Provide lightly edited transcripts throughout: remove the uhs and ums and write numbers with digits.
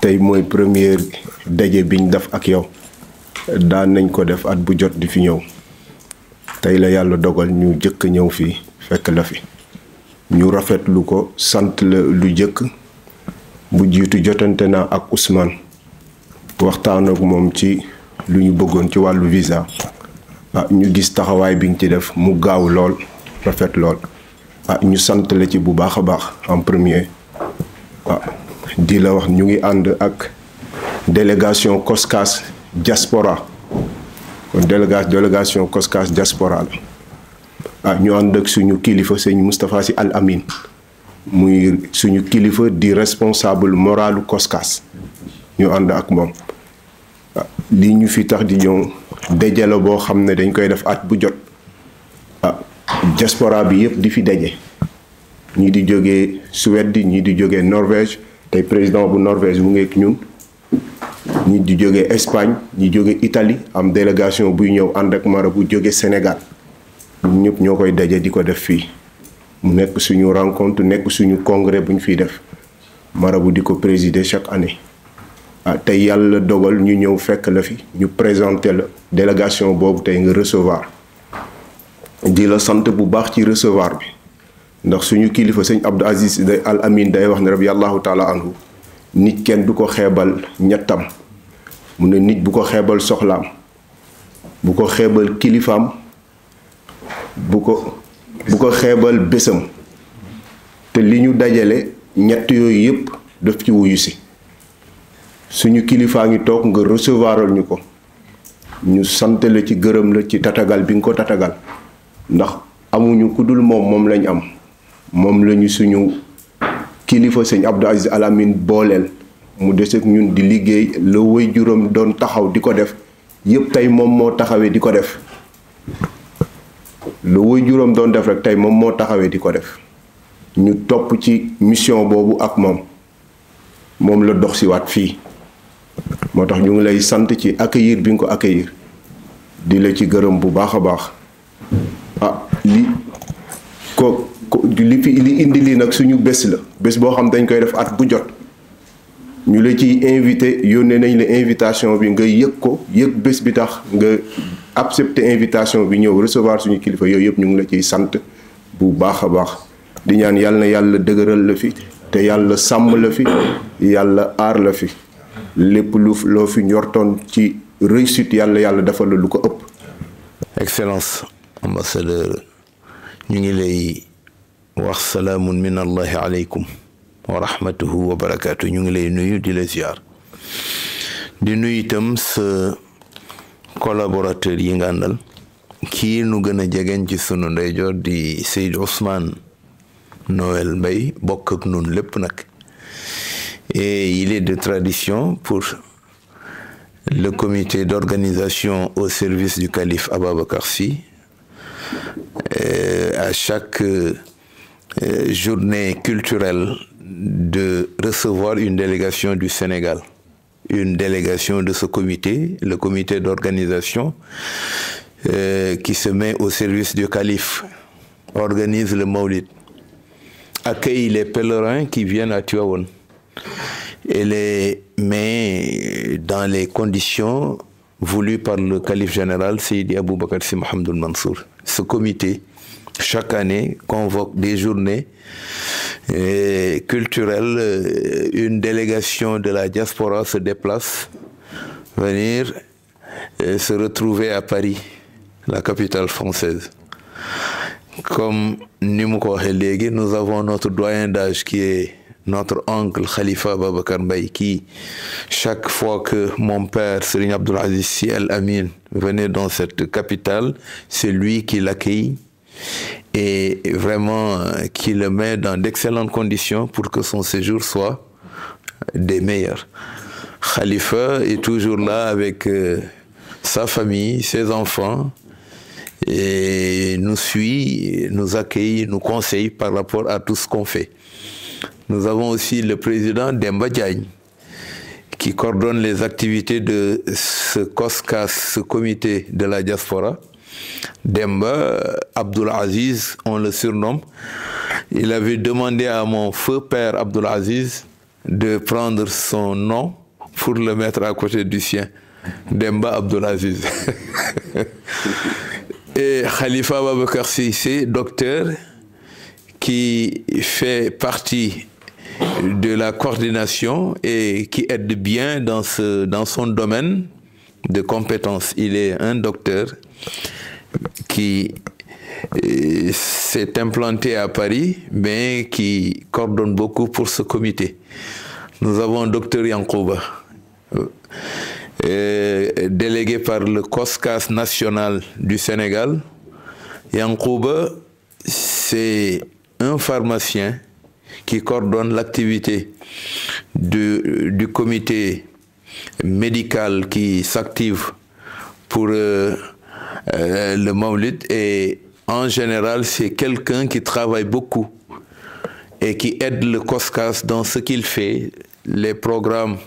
tey mooy première daje biñ def ak yow daan nañ ko def at bu jot di fi ñëw tey la yàlla dogal ñu jëkk ñëw fii fekk la fi ñu rafetlu ko sant la lu jëkk bu jiitu jotante naa ak Ousmane waxtaan ak moom ci lu ñu bëggoon ci wàllu visa ñu gis taxawaay bi nga ci def mu gaaw lool rafet lool ñu sant la ci bu baax a baax en premier di la wax ñu ngi ànd ak délégation COSCAS diaspora kon délégation COSCAS diaspora la ñu ànd ak suñu kilifa sëñ Moustapha Sy Al Amin muy suñu kilifa di responsable moralu COSCAS ñu ànd ak moom lii ñu fi tax di ñëw dajale boo xam ne dañ koy def at bu jot diaspora bi yëpp di fi daje ñii di jógee Suède ñii di jógee Norvège tey président bu Norvège mu ngi ak ñun ñii di jógee Espagne ñi jóge Italie am délégation buy ñëw ànd ak marabu jóge Sénégal ñun ñëpp ñoo koy daje di ko def fii mu nekk suñu rencontre nekk suñu congrès bu ñu fiy def marabu di ko présider chaque année tey yàlla dogal ñu ñëw fekk la fi ñu présenter la délégation boobu tey nga recevoir di la sant bu baax ci recevoir bi ndax suñu kilifa sëñ Abdou Aziz Al Amin day wax ne radiyallahu taala anhu nit kenn du ko xeebal ñettam mu ne nit bu ko xeebal soxlaam bu ko xeebal kilifaam bu ko xeebal bésam te li ñu dajale ñett yooyu yépp daf ci wuyu si suñu kilifaa ngi toog nga recevoiral ñu ko ñu sant la ci gërëm la ci tatagal bi nga ko tatagal ndax amuñu ku dul moom lañ am moom lañu suñu kilifa sëñ Abdou Aziz Al Amin booleel mu des ak ñun di liggéey la way juróom doon taxaw di ko def yépp tey moom moo taxawee di ko def la way juróom doon def rek tey moom moo taxawee di ko def ñu topp ci mission boobu ak moom la dox si waat fii moo tax ñu ngi lay sant ci accueillir bi nga ko accueillir di la ci gërëm bu baax a baax li indi lii nag suñu bés la bés boo xam dañ koy def at bu jot ñu la ciy invité yónnee nañ la invitation bi nga yëg ko yëg bés bi tax nga accepter invitation bi ñëw recevoir suñu kilifa yooyu yëpp ñu ngi la ciy sant bu baax a baax di ñaan yàlla na yàlla dëgëral la fi te yàlla sàmm la fi yàlla aar la fi lépp loo fi njortoon ci réussite yàlla defal la lu ko ëpp. Excellence ambassadeur ñu ngi lay wax salaamun min allahi aleykum wa rahmatuhu wa barakaatu ñu ngi lay nuyu di la ziar di nuyu itam sa collaborateur yi nga àndal kii nu gën a jegeñ ci sunu ndeyjoor di Seyd Ousmane Noël Mbaye bokk ak nun lépp nag et il est de tradition pour le comité d'organisation au service du calife Ababacar Sy à chaque journée culturelle de recevoir une délégation du Sénégal, une délégation de ce comité, le comité d'organisation qui se met au service du calife, organise le Maulid, accueille les pèlerins qui viennent à Tivaouane et les met dans les conditions voulues par le calife général Seydi Aboubacar Sy Mahamadou Mansour. Ce comité, chaque année, convoque des journées culturelles. Une délégation de la diaspora se déplace, venir se retrouver à Paris, la capitale française. Comme nous avons notre doyen d'âge qui est notre oncle Khalifa Ababacar Mbaye, qui, chaque fois que mon père, Serigne Abdoul Aziz Sy Al Amin, venait dans cette capitale, c'est lui qui l'accueille et vraiment qui le met dans d'excellentes conditions pour que son séjour soit des meilleurs. Khalifa est toujours là avec sa famille, ses enfants, et nous suit, nous accueille, nous conseille par rapport à tout ce qu'on fait. Nous avons aussi le président Demba Diagne qui coordonne les activités de ce COSCAS, ce comité de la diaspora. Demba Abdoul Aziz, on le surnomme. Il avait demandé à mon feu père Abdoul Aziz de prendre son nom pour le mettre à côté du sien, Demba Abdoul Aziz. Et Khalifa Ababacar Cissé, docteur, qui fait partie de la coordination et qui aide bien dans son domaine de compétences. Il est un docteur qui s'est implanté à Paris, mais qui coordonne beaucoup pour ce comité. Nous avons Dr Yankouba, délégué par le COSCAS national du Sénégal. Yankouba, c'est un pharmacien qui coordonne l'activité du comité médical qui s'active pour le Mawlid, et en général c'est quelqu'un qui travaille beaucoup et qui aide le COSCAS dans ce qu'il fait, les programmes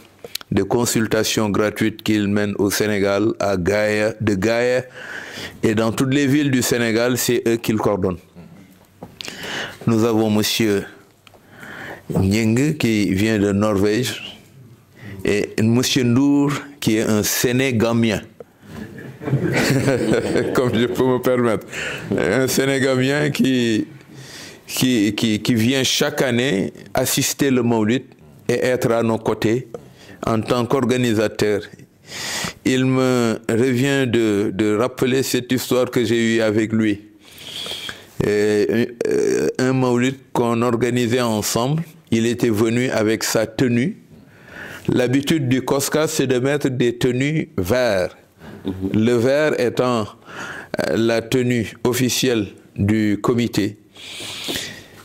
de consultation gratuite qu'il mène au Sénégal, de Gaïa et dans toutes les villes du Sénégal, c'est eux qui le coordonnent. Nous avons monsieur Nyeng qui vient de Norvège et monsieur Nour qui est un Sénégamien. Comme je peux me permettre. Un Sénégamien qui vient chaque année assister le Mawlid et être à nos côtés en tant qu'organisateur. Il me revient de rappeler cette histoire que j'ai eue avec lui. Un Mawlid qu'on organisait ensemble, il était venu avec sa tenue. L'habitude du COSCAS, c'est de mettre des tenues vertes. Le vert étant la tenue officielle du comité.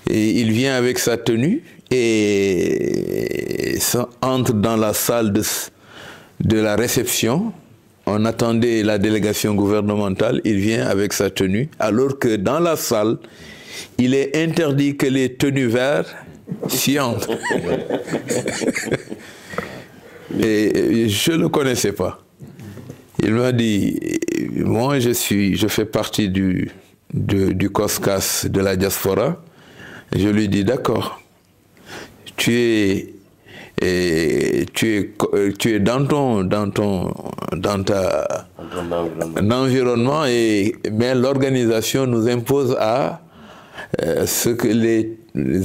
Et il vient avec sa tenue et entre dans la salle de la réception. On attendait la délégation gouvernementale, il vient avec sa tenue, alors que dans la salle, il est interdit que les tenues vertes s'y entrent. Et je ne le connaissais pas. Il m'a dit, moi je fais partie du COSCAS de la diaspora. Et je lui dis, d'accord, tu es dans ton environnement, mais l'organisation nous impose à ce que les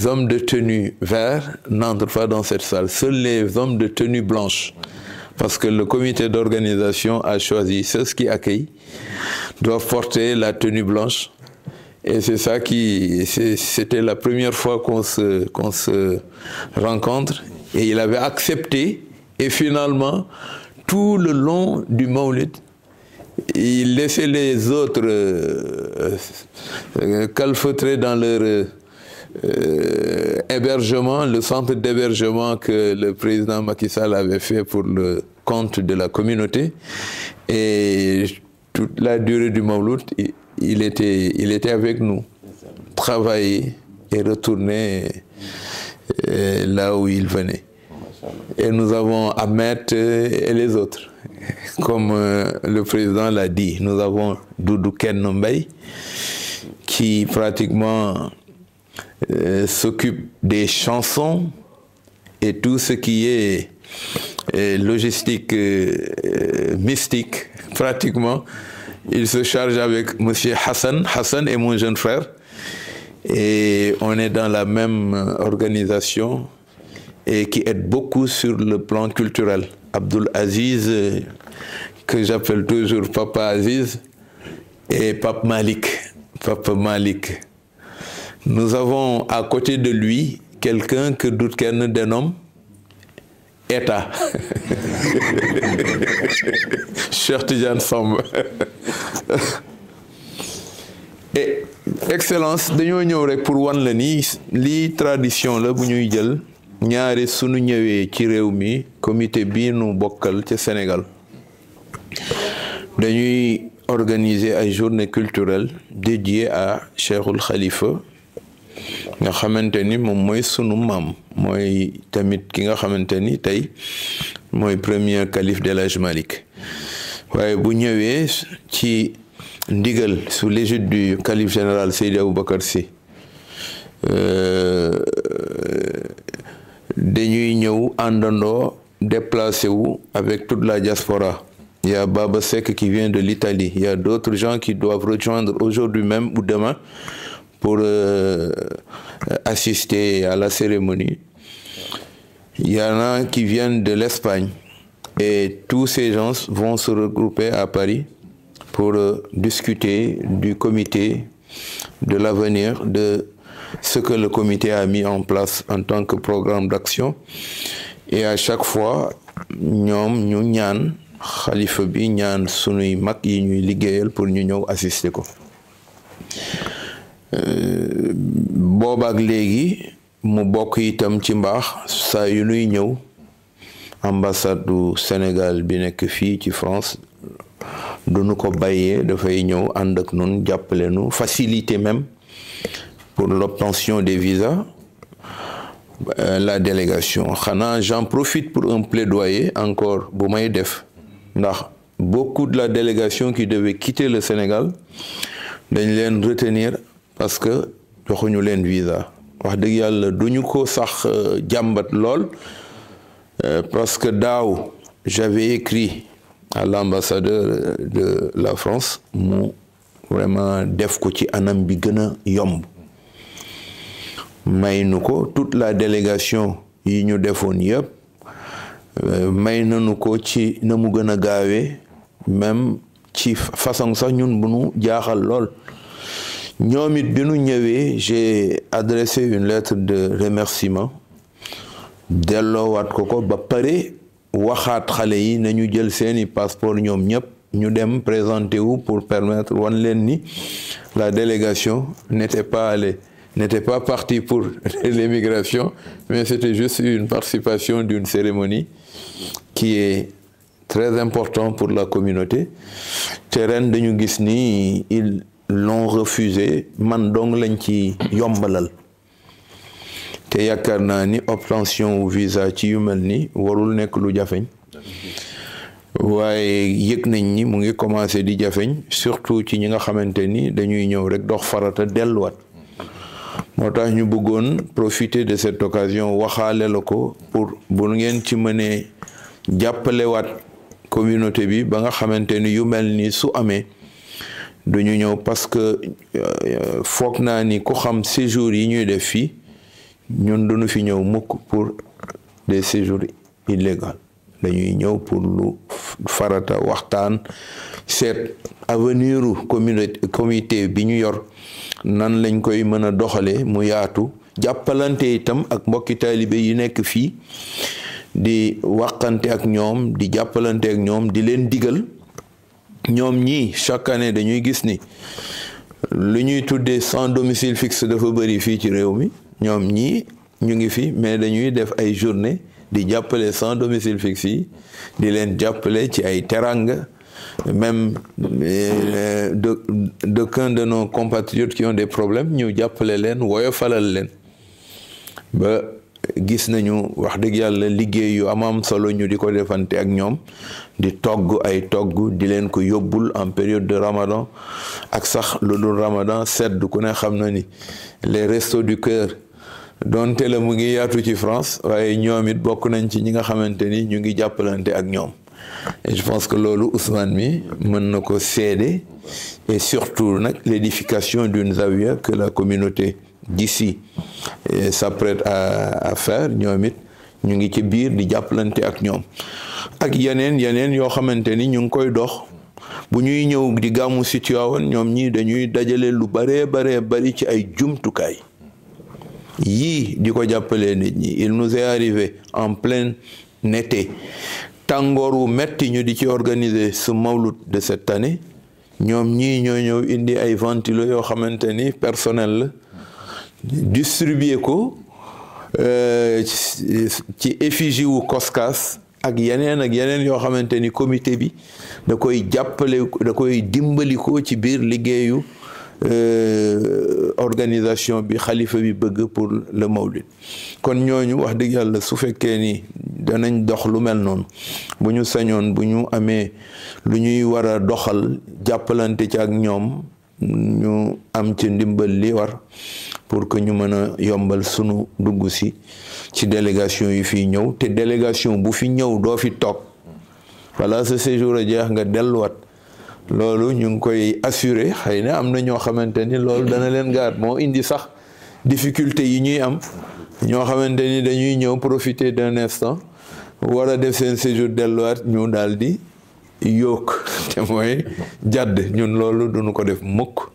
hommes de tenue vert n'entrent pas dans cette salle, seuls les hommes de tenue blanche. Parce que le comité d'organisation a choisi, ceux qui accueillent doivent porter la tenue blanche. Et c'est ça c'était la première fois qu'on se rencontre. Et il avait accepté. Et finalement, tout le long du Mawlid, il laissait les autres calfeutrer dans leur hébergement, le centre d'hébergement que le président Macky Sall avait fait pour le compte de la communauté. Et toute la durée du Mawlid, il était avec nous, travailler et retourner là où il venait. Et nous avons Ahmed et les autres. Comme le président l'a dit, nous avons Doudou Ken Nombay qui pratiquement s'occupe des chansons et tout ce qui est logistique mystique, pratiquement. Il se charge avec M. Hassan. Hassan est mon jeune frère. Et on est dans la même organisation et qui aide beaucoup sur le plan culturel. Abdoul Aziz, que j'appelle toujours Papa Aziz, et Pape Malik. Papa Malik. Nous avons à côté de lui quelqu'un que Doudken dénomme État. Cheikh Tidiane Samb. Et excellence, dañoo ñëw rek pour wan la ni lii tradition la bu ñuy jël ñaari sunu ñëwee ci réew mi comité bii nu bokkal ci Sénégal dañuy organiser ay journées culturelles dédiées à Cheikhul Khalifa nga xamante ni moom mooy sunu maam mooy tamit ki nga xamante ni tey mooy premier calife d'El Hadj Malick waaye bu ñëwee ci ndigal sous l'égide du calife général Seydi Aboubacar Sy dañuy ñëw àndandoo déplacé wu avec toute la diaspora. Il y a Baba Sek qui vient de l'Italie. Il y a d'autres gens qui doivent rejoindre aujourd'hui même ou demain pour assister à la cérémonie. Il y en a qui viennent de l'Espagne. Et tous ces gens vont se regrouper à Paris pour discuter du comité, de l'avenir, de ce que le comité a mis en place en tant que programme d'action. Et à chaque fois, ñoom ñu ñaan xalifa bi ñaan sunuy mag yi ñuy liggéeyal pour ñu ñëw assister ko. Boobaak léegi mu bokk itam ci mbaax saa yu nuy ñëw ambassade du Sénégal bi nekk fii ci France duñu ko bàyyee dafay ñëw ànd ak nun jàppale nu faciliter même pour l'obtention des visas la délégation. Xanaa j'en profite pour un plaidoyer encore bu may def ndax beaucoup de la délégation qui devait quitter le Sénégal dañ leen retenir parce que joxuñu leen visa. Wax dëgg yàlla duñu ko sax jàmbat lool parce que daaw j'avais écrit à l'ambassadeur de la France mu vraiment def ko ci anam bi gën a yomb may nu ko toute la délégation yi ñu defoon yëpp may nanu ko ci na mu gën a gaawee même ci façon sax ñun bu nu jaaxal lool. ñoom it bi nu ñëwee j'ai adressé une lettre de remerciement delloowaat ko ba pare waxaat xale yi nañu jël seeni passeport ñoom ñëpp ñu dem présenter wu pour permettre wan leen ni la délégation n'était pas partie pour l'émigration, mais c'était juste une participation d'une cérémonie qui est très importante pour la communauté. te ren dañu gis ni ils l'ont refusé man dong lañ ci yombalal te yaakaar naa ni obtention ou visa ci yu mel ni warul nekk lu jafeñ waaye yëg nañ ni mu ngi commencé di jafeñ surtout ci ñi nga xamante ni dañuy ñëw rek dox farata delluwaat moo tax ñu bëggoon profiter de cette occasion waxaale la ko pour bu ngeen ci mënee jàppalewaat communauté bi ba nga xamante ni yu mel ni su amee duñu ñëw parce que foog naa ni ku xam séjour yi ñuy def fii ñun duñu fi ñëw mukk pour des séjours illégaux dañuy ñëw pour lu farata waxtaan seet avenir u comité bi ñu yor nan lañ koy mën a doxale mu yaatu jàppalante itam ak mbokki taalibe yi nekk fii di waxante ak ñoom di jàppalante ak ñoom di leen digal ñoom ñii chaque année dañuy gis ni lu ñuy tuddee sans domicile fixe dafa bëri fii ci réew mi ñoom ñii ñu ngi fi mais dañuy def ay journée di jàppale sans domicile fixe yi di leen jàppale ci ay teranga même d'aucuns de nos compatriotes qui ont des problèmes ñu jàppale leen woyofalal leen ba gis nañu wax dëgg yàlla liggéey yu am solo ñu di ko defante ak ñoom di togg ay togg di leen ko yóbbul en période de Ramadan ak sax lu dul Ramadan sedd ku ne xam na ni les restos du cœur donte la mu ngi yaatu ci France waaye ñoom it bokk nañ ci ñi nga xamante ni ñu ngi jàppalante ak ñoom et je pense que loolu Ousmane mi mën na ko seede et surtout nag l'édification d'une zawiya que la communauté d'ici s'apprête à faire ñoom it ñu ngi ci biir di jàppalante ak ñoom ak yeneen yoo xamante ni ñu ngi koy dox bu ñuy ñëw di gàmmu si Tivaouane ñoom ñii dañuy dajale lu bari ci ay jumtukaay yii di ko jàppale nit ñi. Il nous est arrivé en plein été tàngoor wu metti ñu di ci organiser ce mawlud de cette année ñoom ñii ñoo ñëw indi ay ventilo yoo xamante ni personnel la distribuer ko ci effigie wu Koskas ak yeneen yoo xamante ni comité bi da koy jàppale da koy dimbali ko ci biir liggéeyu organisation bi xalifa bi bëgg pour le mawlid kon ñooñu wax dëgg yàlla su fekkee ni danañ dox lu mel noonu bu ñu sañoon bu ñu amee lu ñuy war a doxal jàppalante ci ak ñoom ñu am ci ndimbal li war pour que ñu mën a yombal sunu dugg si ci délégation yi fii ñëw te délégation bu fi ñëw doo fi toog voilà ce séjour a jeex nga delluwaat loolu ñu ngi koy assurer xëy na am na ñoo xamante ni loolu dana leen gaar moo indi sax difficulté yi ñuy am ñoo xamante ni dañuy ñëw profiter d'un instant war a def seen séjour delluwaat ñu daal di yokk te mooy jàdd ñun loolu duñu ko def mukk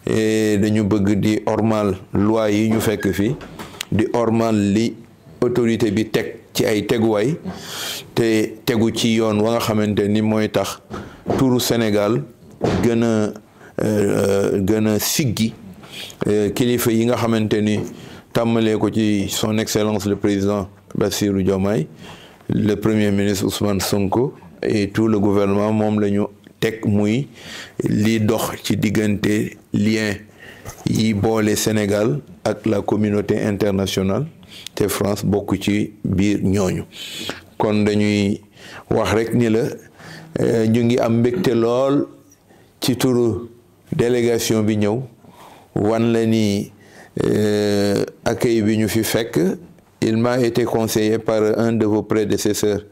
et dañu bëgg di ormal loi yi ñu fekk fii di ormal li autorité bi teg ci ay teguwaay te tegu ci yoon wa nga xamante ni mooy tax turu Sénégal gën a siggi kilifa yi nga xamante ni tàmmalee ko ci son excellence le président Bassirou Diomaye le premier ministre Ousmane Sonko et tout le gouvernement moom la ñu teg muy li dox ci diggante lien yi boole Sénégal ak la communauté internationale te France bokk ci biir ñooñu kon dañuy wax rek ni la ñu ngi am mbégte lool ci turu délégation bi ñëw wan la ni accueil bi ñu fi fekk il m'a été conseillé par un de vos prédécesseurs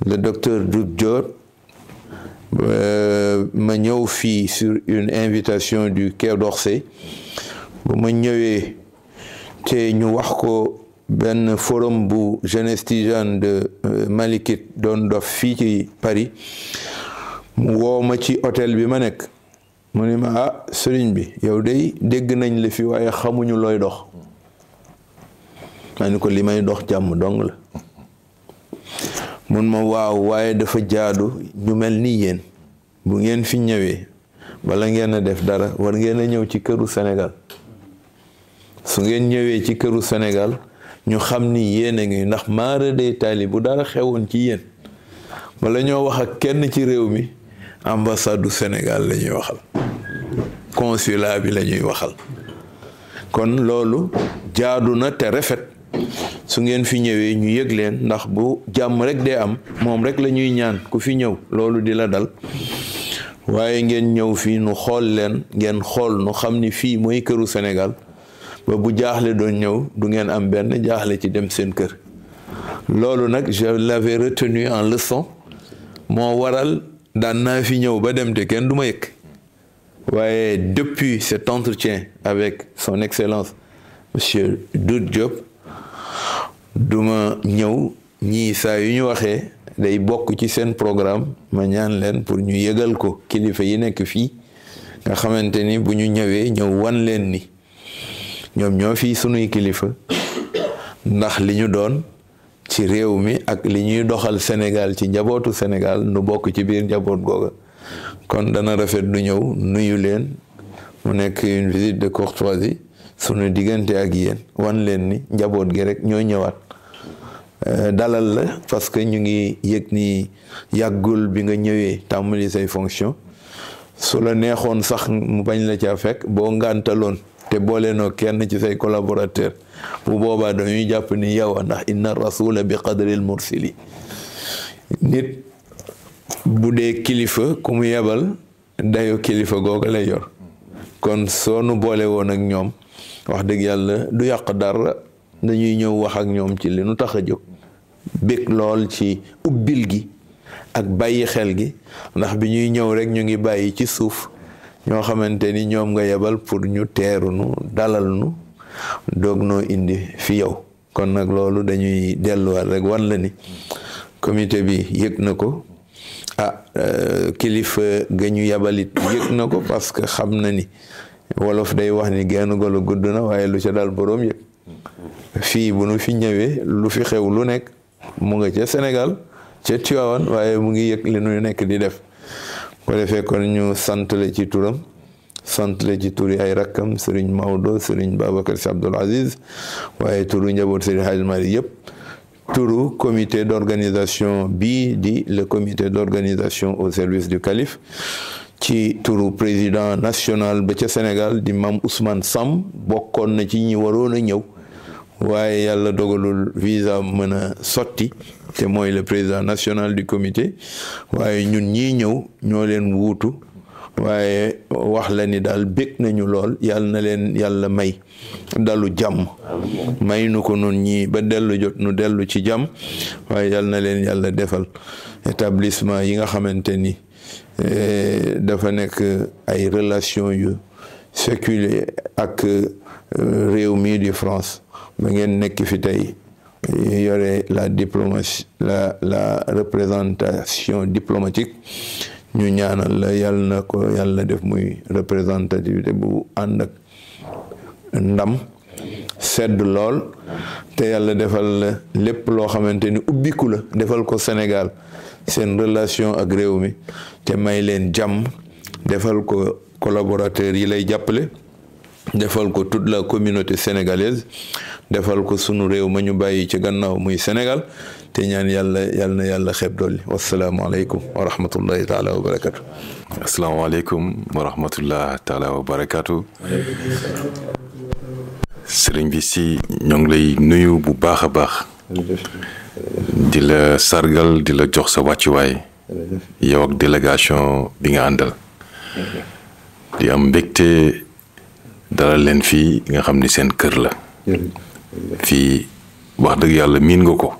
le docteur Doudou Diop ma ñëw fii sur une invitation du Quai d'Orsay bu ma ñëwee te ñu wax ko benn forum bu jeunesse tijane de Malikite doon dof fii ci Paris mu woo ma ci hôtel bi ma nekk mu ni ma ah sëriñ bi yow day dégg nañ la fi waaye xamuñu looy dox ma ni ko li may dox jàmm dong la mun ma waaw waaye dafa jaadu ñu mel ni yéen bu ngeen fi ñëwee bala ngeen a def dara war ngeen a ñëw ci këru Sénégal su ngeen ñëwee ci këru Sénégal ñu xam ni yéen a ngi ndax maara day taali bu dara xewoon ci yéen bala ñoo wax ak kenn ci réew mi ambassade du Sénégal la ñuy waxal consulat bi la ñuy waxal kon loolu jaadu na te rafet su ngeen fi ñëwee ñu yëg leen ndax bu jàmm rek dee am moom rek la ñuy ñaan ku fi ñëw loolu di la dal waaye ngeen ñëw fii nu xool leen ngeen xool nu xam ni fii mooy këru Sénégal ba bu jaaxle doon ñëw du ngeen am benn jaaxle ci dem seen kër loolu nag je l'avais retenu en leçon moo waral daan naa fi ñëw ba dem te kenn du ma yëg waaye depuis cet entretien avec son excellence monsieur Doudou Diop duma ñëw ñii saa yu ñu waxee day bokk ci seen programme ma ñaan leen pour ñu yëgal ko kilifa yi nekk fii nga xamante ni bu ñu ñëwee ñëw wan leen ni ñoom ñoo fii sunuy kilifa ndax li ñu doon ci réew mi ak li ñuy doxal Sénégal ci njabootu Sénégal nu bokk ci biir njaboot googa kon dana rafet nu ñëw nuyu leen mu nekk une visite de courtoisie sunu diggante ak yéen wan leen ni njaboot gi rek ñoo ñëwaat dalal la parce que ñu ngi yëg ni yàggul bi nga ñëwee tàmbali say fonction su la neexoon sax mu bañ la caa fekk boo ngàntaloon te boole noo kenn ci say collaborateur bu boobaa dañuy jàpp ni yow ndax inna rasula bi qadril mursili nit bu dee kilifa ku mu yebal dayo kilifa googa lay yor kon soo nu boole woon ak ñoom wax dëgg yàlla du yàq dara dañuy ñëw wax ak ñoom ci li nu tax a jóg bég lool ci ubbil gi ak bàyyi xel gi ndax bi ñuy ñëw rek ñu ngi bàyyi ci suuf ñoo xamante ni ñoom nga yebal pour ñu teeru nu dalal nu doog noo indi fi yow kon nag loolu dañuy delluwaat rek wan la ni comité bi yëg na ko kilifa ga ñu yabalit yëg na ko parce que xam na ni wolof day wax ni genn golo gudd na waaye lu ca dal boroom yëg fii bu nu fi ñëwee lu fi xew lu nekk mu nga ca Sénégal ca Tivaouane waaye mu ngi yëg li nu nekk di def ko defee kon ñu santale ci turam santale ci turi ay rakkam Serigne Maodo Serigne Babacar Sy Abdoul Aziz waaye turu njaboot Serigne Hadj Malick yëpp turu comité d'organisation bii di le comité d'organisation au service du calife ci turu président national ba ca Sénégal di Mame Ousmane Sam bokkoon na ci ñi waroon a ñëw waaye yàlla dogalul visa mën a sotti te mooy le président national du comité waaye ñun ñii ñëw ñoo leen wuutu waaye wax la ni daal bég nañu lool yàlla na leen yàlla may dalu jàmm may nu ko nun ñii ba dellu jot nu dellu ci jàmm waaye yàlla na leen yàlla defal établissement yi nga xamante ni dafa nekk ay relation yu séculier ak réew mii di France ba ngeen nekk fi tey yore la diplomatie la représentation diplomatique ñu ñaanal la yàlla na ko yàlla def muy représentativité bu ànd ak ndam sedd lool te yàlla defal la lépp loo xamante ni ubbiku la defal ko Sénégal seen relation ak réew mi te may leen jàmm defal ko collaborateurs yi lay jàppale defal ko toute la communauté sénégalaise defal ko sunu réew ma ñu bàyyi ci gannaaw muy Sénégal te ñaan yàlla na yàlla xeeb dolli wasalaamaaleykum wa rahmatullahi taala wa barakatu. asalaamaaleykum wa rahmatullah taala wa barakatu. sëriñ bi si ñoo ngi lay nuyu bu baax a baax. di la sargal di la jox sa wàccuwaay. yow ak délégation bi nga àndal. di am mbégte dalal leen fii nga xam ni seen kër la. fii wax dëgg yàlla miin nga ko.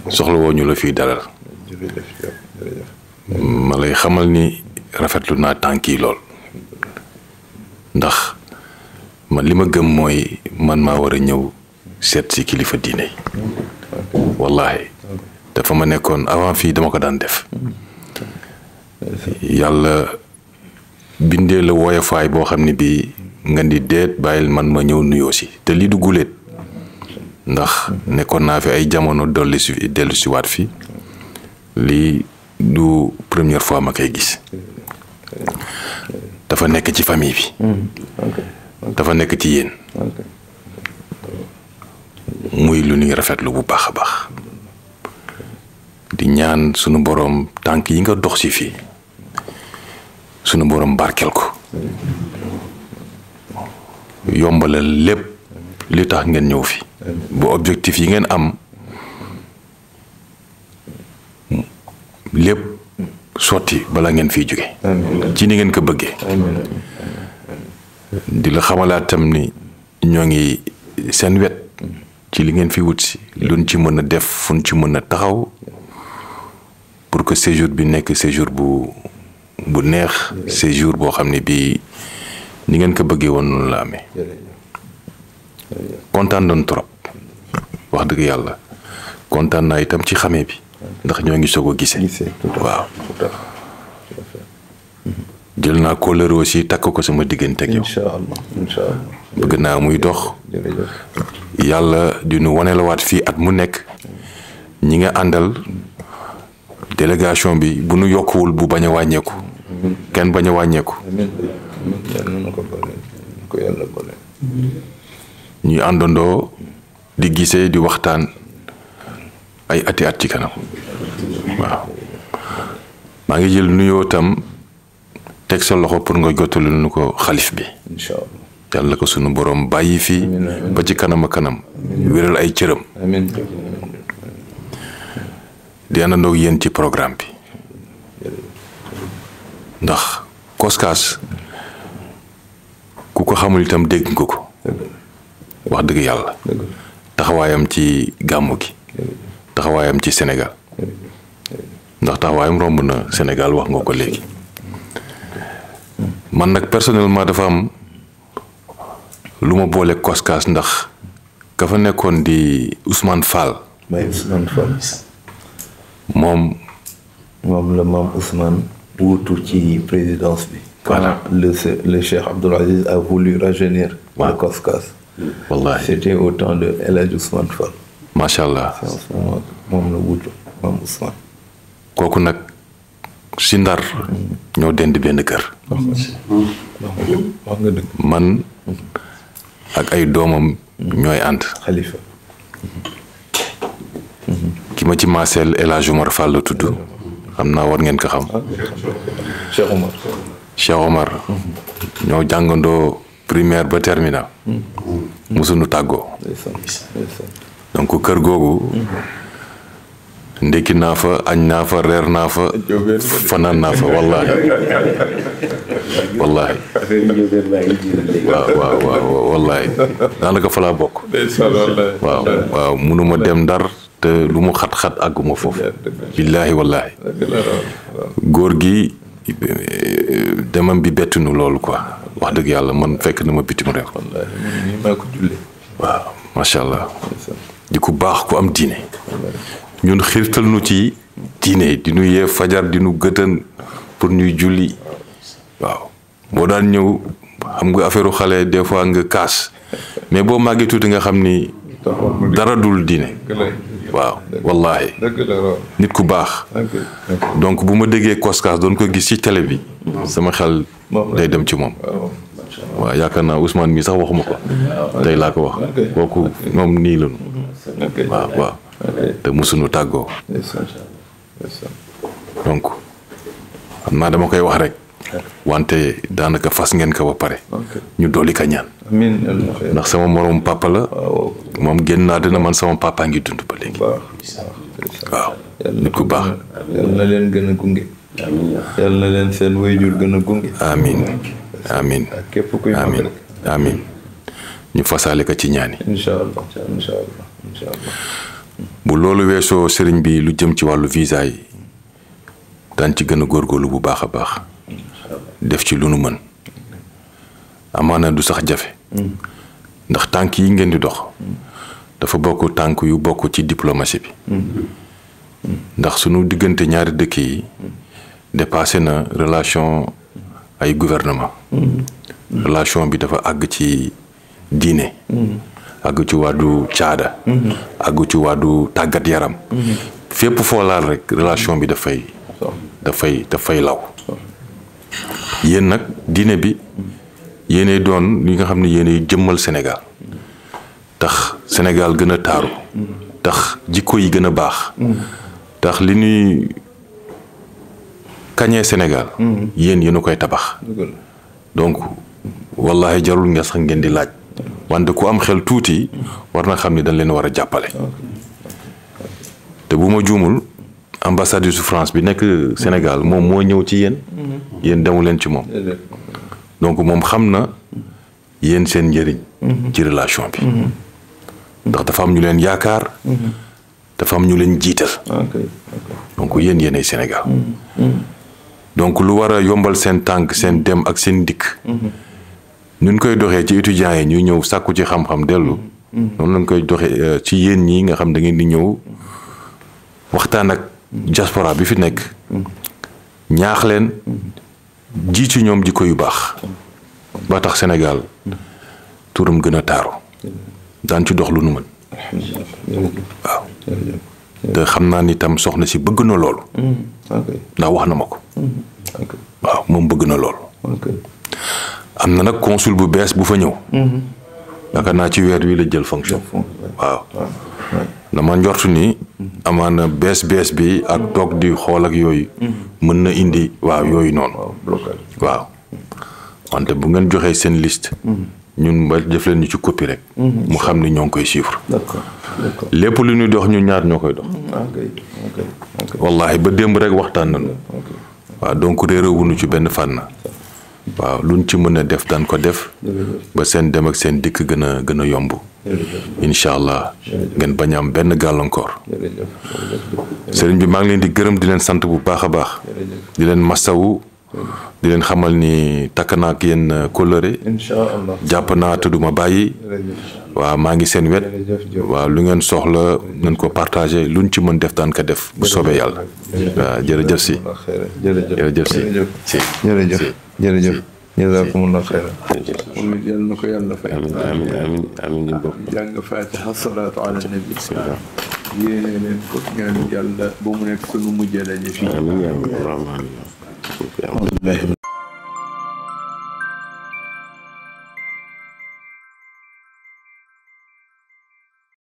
soxla woo ñu la fii dalal. ma lay xamal ni rafetlu naa tànk yi lool. ndax man li ma gëm mooy man maa war a ñëw seet si kilifa diine yi. wallahi dafa ma nekkoon avant fii dama ko daan def. yàlla bindee la woyofaay boo xam ne bii nga di deet bàyyil man ma ñëw nuyoo si te lii du guléet ndax nekkoon naa fi ay jamono dellu si waat fi lii du première fois ma koy gis. dafa nekk ci famille bi. dafa nekk ci yéen. muy lu ñuy rafetlu bu baax a baax. di ñaan sunu boroom tànk yi nga dox si fii sunu boroom barkel ko. yombalal lépp li tax ngeen ñëw fi. bu objectif yi ngeen am lépp sotti bala ngeen fiy jóge ci ni ngeen ko bëggee. di la xamalaat tam ni ñoo ngi seen wet ci li ngeen fi wut si luñ ci mën a def fuñ ci mën a taxaw pour que séjour bi nekk séjour bu neex séjour boo xam ne bii ni ngeen ko bëggee woon noonu la amee. kontaan doon trop wax dëgg yàlla kontaan naa itam ci xamee bi ndax ñoo ngi soog a gisee. waaw jël naa kóllëre aussi takk ko sama diggante ak yow. incha allah bëgg naa muy dox. yàlla di nu wane la waat fii at mu nekk ñi nga àndal délégation bi bu nu yokkuwul bu bañ a wàññeeku. kenn bañ a wàññeeku. ñuy àndandoo di gisee di waxtaan ay ati at ci kanam. waaw maa ngi jël nuyoo tam teg sa loxo pour nga jottali nu ko xalif bi. incha allah yàlla ko sunu borom bàyyi fii ba ci kanam a kanam. wéral ay cëram. amiin di àndandoo ak yéen ci programme bi ndax Coskas ku ko xamul itam dégg nga ko. wax dëgg yàlla taxawaayam ci gàmmu gi taxawaayam ci Sénégal ndax taxawaayam romb na Sénégal wax nga ko léegi. man nag personnellement dafa am lu ma boole Coskas ndax ka fa nekkoon di Ousmane Fall. may Ousmane Fall. moom la maam Ousmane wuutu ci présidence bi. voilà le Cheikh Abdoul Aziz a voulu rajeunir. le Coskas. wallahi c'était au temps de El Hadj Ousmane Fall. macha allah moom la wuutu maam Ousmane. kooku nag si Ndar ñoo dend benn kër. wax nga dëgg. man ak ay doomam ñooy ànd. xalifa. ki ma ci maaseel El Hadj Omar Fall la tudd xam naa war ngeen ko xam. Cheikh Omar. Cheikh Omar. ñoo jàngandoo primaire ba terminal. mosuñu tàggoo. donc kër googu ndekki naa fa añ naa fa reer naa fa fanaan naa fa wallaahi wallaahi waaw wallaahi daanaka fa laa bokk waaw mënuma dem Ndar te lu mu xat-xat àgguma foofu billaahi wallaahi góor gi demam bi bettunu loolu quoi wax dëgg yàlla man fekk na ma bitim réew waaw macha allah di ku baax ku am diine ñun xiirtal nu ci diine di nu yee fajar di nu gëtën pour ñuy julli waaw boo daan ñëw xam nga affaire xale des fois nga kaas mais boo màggee tuuti nga xam ni dara dul diine waaw wallaahi nit ku baax donc bu ma déggee Koskas doon ko gis ci télé bi sama xel day dem ci moom waaw yaakaar naa Ousmane mi sax waxuma ko tey laa ko wax kooku moom nii lañu waaw te musuñu tàggoo donc xam naa dama koy wax rek wante daanaka fas ngeen ko ba pare ñu dolli ka ñaan ndax sama moroom papa la moom génn naa dina man sama papa ngi dund ba léegi waaw nit ku baax yal na leen gën a gunge yal na leen seen waajur gën a gunge amiin képp kuy amiin ñu fasaale ko ci ñaani incha allah bu loolu weesoo sëriñ bi lu jëm ci wàllu visa yi daan ci gën a góorgóorlu bu baax a baax def ci lu nu mën amaana du sax jafe ndax tànk yi ngeen di dox dafa bokk tànk yu bokk ci diplomatie bi ndax sunu diggante ñaari dëkk yi dépassé na relation ay gouvernement relation bi dafa àgg ci diine àgg ci wàllu caada àgg ci wàllu tàggat yaram fépp foo laal rek relation bi dafay law yéen nag diine bi yéenay doon li nga xam ne yéenay jëmmal Sénégal tax Sénégal gën a taaru tax jikko yi gën a baax tax li ñuy kañee Sénégal yéen a koy tabax donc wallahi jarul nga sax ngeen di laaj wante ku am xel tuuti war na xam ni dañ leen war a jàppale te bu ma juumul ambassade su France bi nekk Sénégal moom moo ñëw ci yéen demu leen ci moom donc moom xam na yéen seen njëriñ ci relation bi ndax dafa am ñu leen yaakaar dafa am ñu leen jiital donc yéenay Sénégal donc lu war a yombal seen tànk seen dem ak seen dikk ñun koy doxee ci étudiants yi ñuy ñëw sàkku ci xam-xam dellu noonu lañ koy doxee ci yéen ñi nga xam da ngeen di ñëw waxtaan ak diaspora bi fi nekk ñaax leen ji ci ñoom jikko yu baax ba tax Sénégal turam gën a taaru daan ci dox lu nu mën waaw te xam naa ni tam soxna si bëgg na loolu ndax wax na ma ko waaw moom bëgg na loolu am na nag consul bu bees bu fa ñëw yaakaar naa ci weer wi la jël fonction waaw dama njortu ni amaana bees bi ak toog di xool ak yooyu mën na indi waaw yooyu noonu waaw wante bu ngeen joxee seen liste ñun ba def leen ñu ci copie rek mu xam ni ñoo ngi koy suivre lépp lu ñuy dox ñu ñaar ñoo koy dox wallahi ba démb rek waxtaan nañu waaw donc réeréwuñu ci benn fànn waaw luñ ci mën a def daan ko def ba seen dem ak seen dikk gën a yomb incha allah ngeen bañ am benn gàllankoor sëriñ bi maa ngi leen di gërëm di leen sant bu baax a baax di leen masawu di leen xamal ni takk naa ak yéen kóllëre jàpp naa te duma bàyyi waaw maa ngi seen wet waaw lu ngeen soxla nañ ko partagé luñ ci mën def daan ko def bu soobee yàlla waaw jërëjëf si jërëjëf jazakumullah xayran yal na ko yàlla fay amiin ñu bokk jàng fatiha salaatu ala nabi yéene leen ko ñaan yàlla ba mu nekk sunu mujjee daje fii